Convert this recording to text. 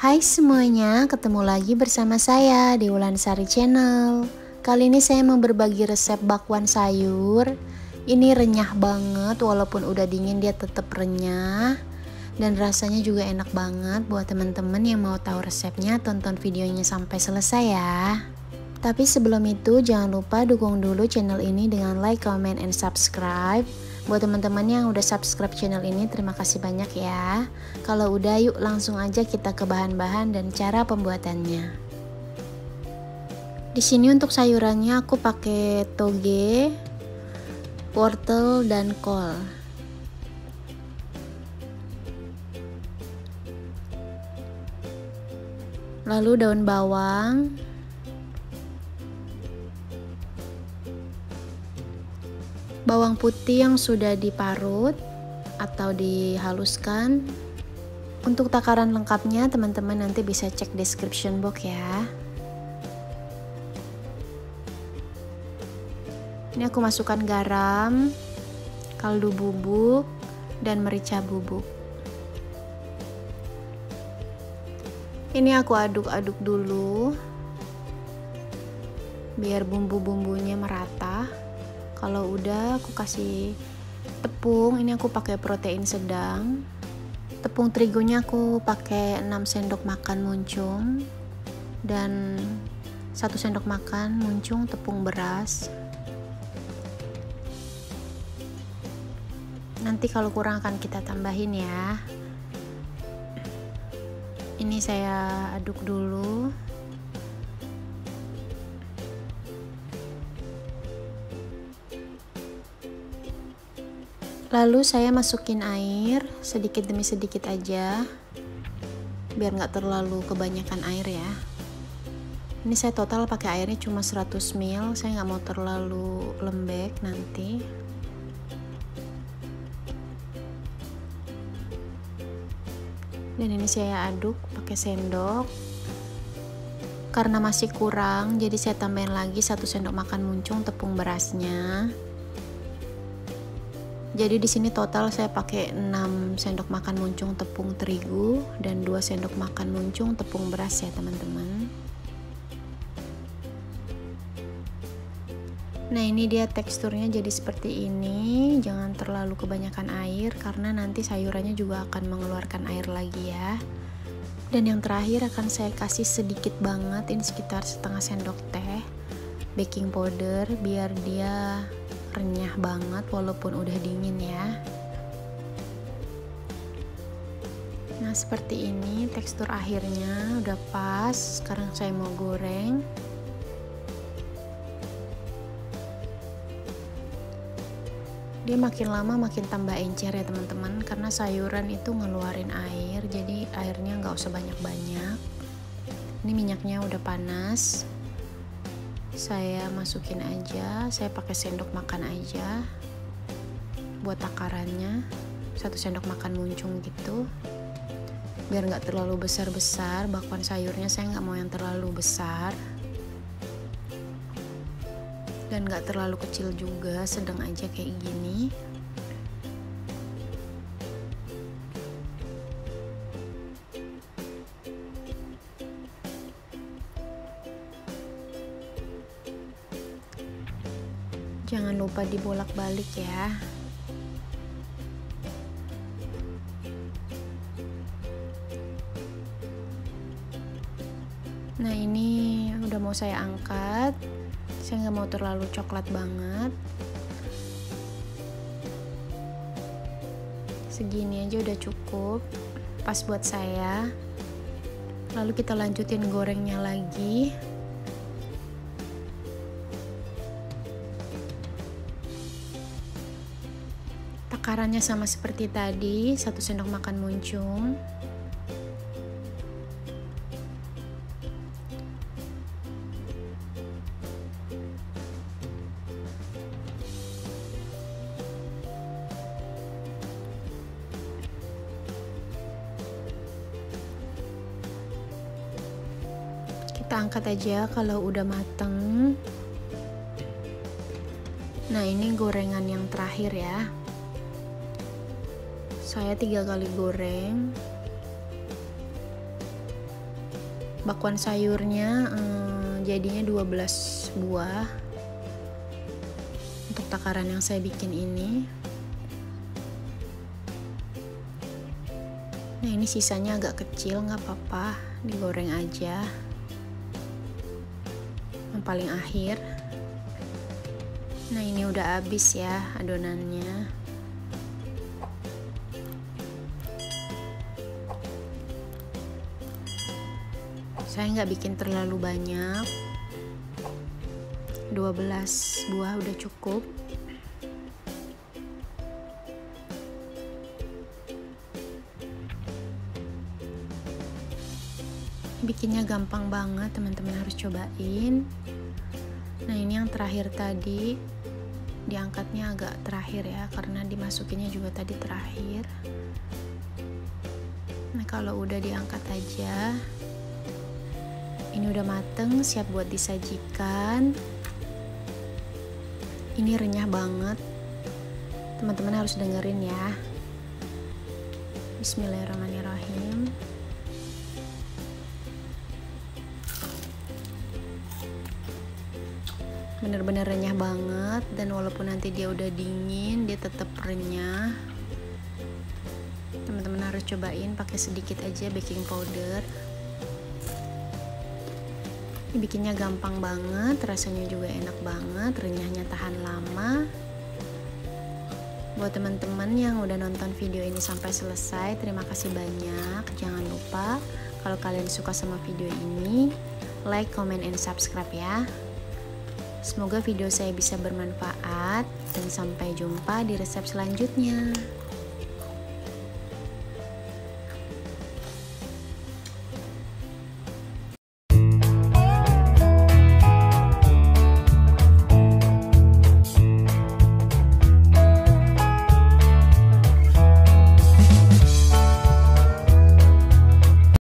Hai semuanya, ketemu lagi bersama saya di Wulansari Channel. Kali ini saya mau berbagi resep bakwan sayur. Ini renyah banget, walaupun udah dingin dia tetap renyah. Dan rasanya juga enak banget. Buat teman-teman yang mau tahu resepnya, tonton videonya sampai selesai ya. Tapi sebelum itu jangan lupa dukung dulu channel ini dengan like, comment, and subscribe. Buat teman-teman yang udah subscribe channel ini, terima kasih banyak ya. Kalau udah, yuk langsung aja kita ke bahan-bahan dan cara pembuatannya. Di sini untuk sayurannya aku pakai toge, wortel, dan kol. Lalu daun bawang, bawang putih yang sudah diparut atau dihaluskan. Untuk takaran lengkapnya teman-teman nanti bisa cek description box ya. Ini aku masukkan garam, kaldu bubuk, dan merica bubuk. Ini aku aduk-aduk dulu biar bumbu-bumbunya merata. Kalau udah aku kasih tepung, ini aku pakai protein sedang. Tepung terigunya aku pakai 6 sendok makan muncung dan 1 sendok makan muncung tepung beras. Nanti kalau kurang akan kita tambahin ya. Ini saya aduk dulu. Lalu saya masukin air sedikit demi sedikit aja, biar nggak terlalu kebanyakan air ya. Ini saya total pakai airnya cuma 100 ml, saya nggak mau terlalu lembek nanti. Dan ini saya aduk pakai sendok. Karena masih kurang, jadi saya tambahin lagi 1 sendok makan muncung tepung berasnya. Jadi di sini total saya pakai 6 sendok makan muncung tepung terigu dan 2 sendok makan muncung tepung beras ya teman-teman. Nah ini dia teksturnya jadi seperti ini. Jangan terlalu kebanyakan air karena nanti sayurannya juga akan mengeluarkan air lagi ya. Dan yang terakhir akan saya kasih sedikit banget, ini sekitar setengah sendok teh baking powder biar dia renyah banget walaupun udah dingin ya. Nah seperti ini tekstur akhirnya udah pas. Sekarang saya mau goreng. Dia makin lama makin tambah encer ya teman-teman, karena sayuran itu ngeluarin air, jadi airnya nggak usah banyak-banyak. Ini minyaknya udah panas. Saya masukin aja, saya pakai sendok makan aja buat takarannya, 1 sendok makan muncung gitu, biar nggak terlalu besar-besar. Bakwan sayurnya saya nggak mau yang terlalu besar dan nggak terlalu kecil juga, sedang aja kayak gini. Jangan lupa dibolak-balik ya. Nah ini udah mau saya angkat. Saya nggak mau terlalu coklat banget. Segini aja udah cukup, pas buat saya. Lalu kita lanjutin gorengnya lagi. Takarannya sama seperti tadi, 1 sendok makan muncung. Kita angkat aja kalau udah mateng. Nah ini gorengan yang terakhir ya. Saya 3 kali goreng. bakwan sayurnya jadinya 12 buah untuk takaran yang saya bikin ini. Nah ini sisanya agak kecil, nggak apa-apa, digoreng aja yang paling akhir. Nah ini udah habis ya adonannya. Saya nggak bikin terlalu banyak, 12 buah udah cukup. Bikinnya gampang banget, teman-teman harus cobain. Nah ini yang terakhir tadi, diangkatnya agak terakhir ya, karena dimasukinnya juga tadi terakhir. Nah kalau udah diangkat aja, ini udah mateng, siap buat disajikan. Ini renyah banget, teman-teman harus dengerin ya. Bismillahirrahmanirrahim. Bener-bener renyah banget, dan walaupun nanti dia udah dingin, dia tetap renyah. Teman-teman harus cobain pakai sedikit aja baking powder. Ini bikinnya gampang banget, rasanya juga enak banget, renyahnya tahan lama. Buat teman-teman yang udah nonton video ini sampai selesai, terima kasih banyak. Jangan lupa kalau kalian suka sama video ini, like, comment, and subscribe ya. Semoga video saya bisa bermanfaat, dan sampai jumpa di resep selanjutnya.